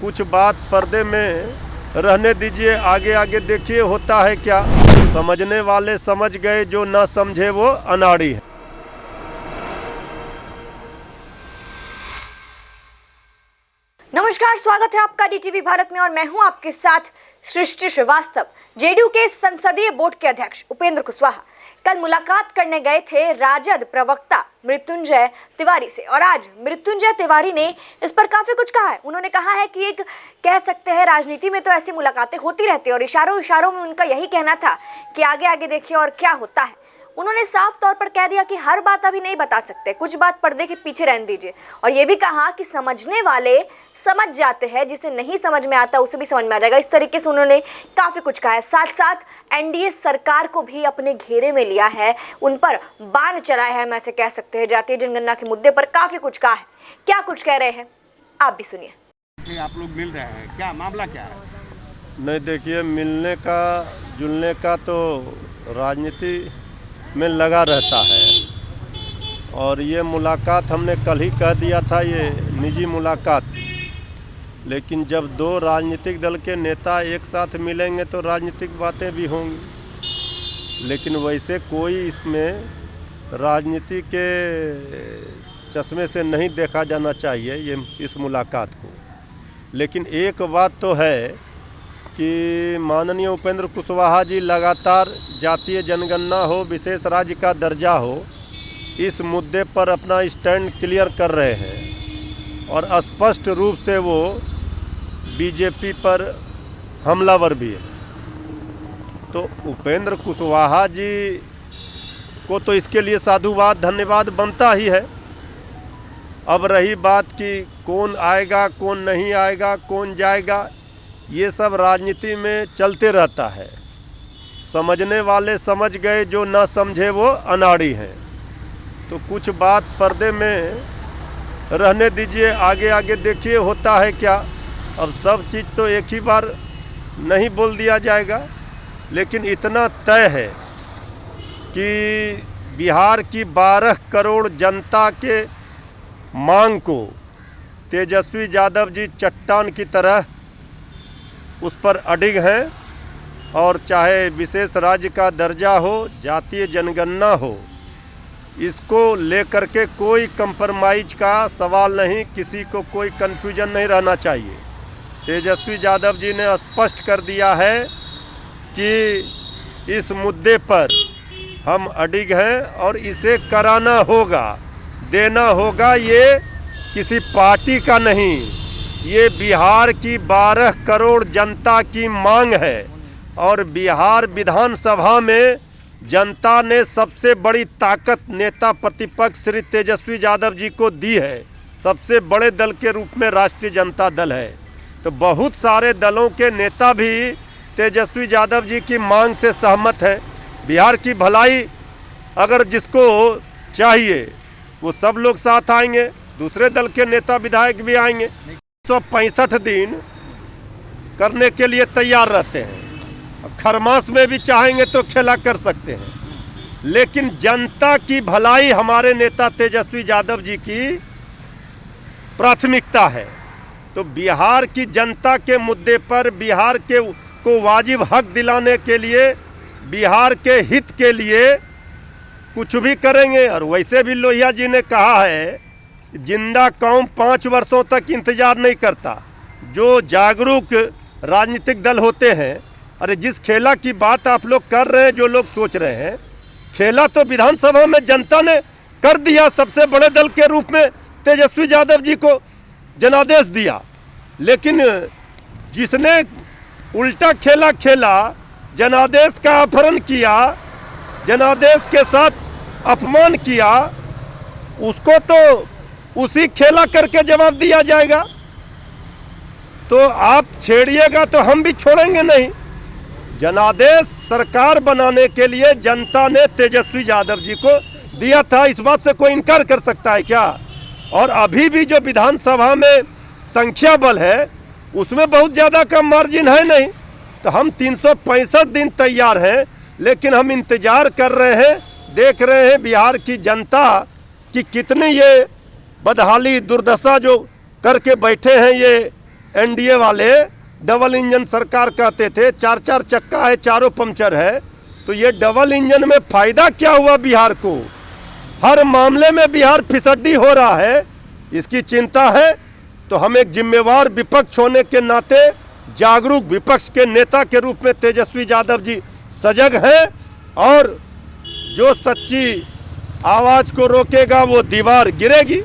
कुछ बात पर्दे में रहने दीजिए, आगे आगे देखिए होता है क्या। समझने वाले समझ गए, जो ना समझे वो अनाड़ी है। नमस्कार, स्वागत है आपका डीटीवी भारत में और मैं हूं आपके साथ सृष्टि श्रीवास्तव। जेडीयू के संसदीय बोर्ड के अध्यक्ष उपेंद्र कुशवाहा कल मुलाकात करने गए थे राजद प्रवक्ता मृत्युंजय तिवारी से और आज मृत्युंजय तिवारी ने इस पर काफी कुछ कहा है। उन्होंने कहा है कि एक कह सकते हैं राजनीति में तो ऐसी मुलाकातें होती रहती है और इशारों इशारों में उनका यही कहना था कि आगे आगे देखिए और क्या होता है। उन्होंने साफ तौर पर कह दिया कि हर बात अभी नहीं बता सकते, कुछ बात पर्दे के पीछे रहने दीजिए। और ये भी कहा कि समझने वाले समझ जाते हैं, जिसे नहीं समझ में आता उसे भी समझ में आ जाएगा। इस तरीके से उन्होंने काफी कुछ कहा है। साथ साथ एनडीए सरकार को भी अपने घेरे में लिया है, उन पर बाण चलाया है, हम ऐसे कह सकते हैं। जातीय जनगणना के मुद्दे पर काफी कुछ कहा है। क्या कुछ कह रहे हैं आप भी सुनिए। आप लोग मिल रहे हैं, क्या मामला क्या है? नहीं, देखिए, मिलने का जुलने का तो राजनीति में लगा रहता है और ये मुलाकात हमने कल ही कह दिया था, ये निजी मुलाकात। लेकिन जब दो राजनीतिक दल के नेता एक साथ मिलेंगे तो राजनीतिक बातें भी होंगी, लेकिन वैसे कोई इसमें राजनीति के चश्मे से नहीं देखा जाना चाहिए ये इस मुलाकात को। लेकिन एक बात तो है कि माननीय उपेंद्र कुशवाहा जी लगातार जातीय जनगणना हो, विशेष राज्य का दर्जा हो, इस मुद्दे पर अपना स्टैंड क्लियर कर रहे हैं और स्पष्ट रूप से वो बीजेपी पर हमलावर भी है। तो उपेंद्र कुशवाहा जी को तो इसके लिए साधुवाद धन्यवाद बनता ही है। अब रही बात कि कौन आएगा कौन नहीं आएगा, कौन जाएगा, ये सब राजनीति में चलते रहता है। समझने वाले समझ गए, जो ना समझे वो अनाड़ी हैं। तो कुछ बात पर्दे में रहने दीजिए, आगे आगे देखिए होता है क्या। अब सब चीज़ तो एक ही बार नहीं बोल दिया जाएगा, लेकिन इतना तय है कि बिहार की 12 करोड़ जनता के मांग को तेजस्वी यादव जी चट्टान की तरह उस पर अडिग हैं और चाहे विशेष राज्य का दर्जा हो, जातीय जनगणना हो, इसको लेकर के कोई कंप्रोमाइज का सवाल नहीं, किसी को कोई कन्फ्यूजन नहीं रहना चाहिए। तेजस्वी यादव जी ने स्पष्ट कर दिया है कि इस मुद्दे पर हम अडिग हैं और इसे कराना होगा, देना होगा। ये किसी पार्टी का नहीं, ये बिहार की 12 करोड़ जनता की मांग है और बिहार विधानसभा में जनता ने सबसे बड़ी ताकत नेता प्रतिपक्ष श्री तेजस्वी यादव जी को दी है। सबसे बड़े दल के रूप में राष्ट्रीय जनता दल है। तो बहुत सारे दलों के नेता भी तेजस्वी यादव जी की मांग से सहमत है। बिहार की भलाई अगर जिसको चाहिए वो सब लोग साथ आएंगे, दूसरे दल के नेता विधायक भी आएंगे। 165 दिन करने के लिए तैयार रहते हैं। खरमास में भी चाहेंगे तो खेला कर सकते हैं, लेकिन जनता की भलाई हमारे नेता तेजस्वी यादव जी की प्राथमिकता है। तो बिहार की जनता के मुद्दे पर बिहार के को वाजिब हक दिलाने के लिए, बिहार के हित के लिए कुछ भी करेंगे। और वैसे भी लोहिया जी ने कहा है, जिंदा कौम 5 वर्षों तक इंतजार नहीं करता। जो जागरूक राजनीतिक दल होते हैं, अरे जिस खेला की बात आप लोग कर रहे हैं, जो लोग सोच रहे हैं, खेला तो विधानसभा में जनता ने कर दिया। सबसे बड़े दल के रूप में तेजस्वी यादव जी को जनादेश दिया, लेकिन जिसने उल्टा खेला खेला, जनादेश का अपहरण किया, जनादेश के साथ अपमान किया, उसको तो उसी खेला करके जवाब दिया जाएगा। तो आप छेड़िएगा तो हम भी छोड़ेंगे नहीं। जनादेश सरकार बनाने के लिए जनता ने तेजस्वी यादव जी को दिया था, इस बात से कोई इनकार कर सकता है क्या? और अभी भी जो विधानसभा में संख्या बल है उसमें बहुत ज़्यादा कम मार्जिन है नहीं। तो हम 365 दिन तैयार हैं, लेकिन हम इंतजार कर रहे हैं, देख रहे हैं बिहार की जनता की कितनी ये बदहाली दुर्दशा जो करके बैठे हैं ये एनडीए वाले डबल इंजन सरकार कहते थे, 4-4 चक्का है, चारों पंक्चर है। तो ये डबल इंजन में फायदा क्या हुआ बिहार को? हर मामले में बिहार फिसड्डी हो रहा है, इसकी चिंता है। तो हम एक जिम्मेवार विपक्ष होने के नाते, जागरूक विपक्ष के नेता के रूप में तेजस्वी यादव जी सजग हैं, और जो सच्ची आवाज को रोकेगा वो दीवार गिरेगी।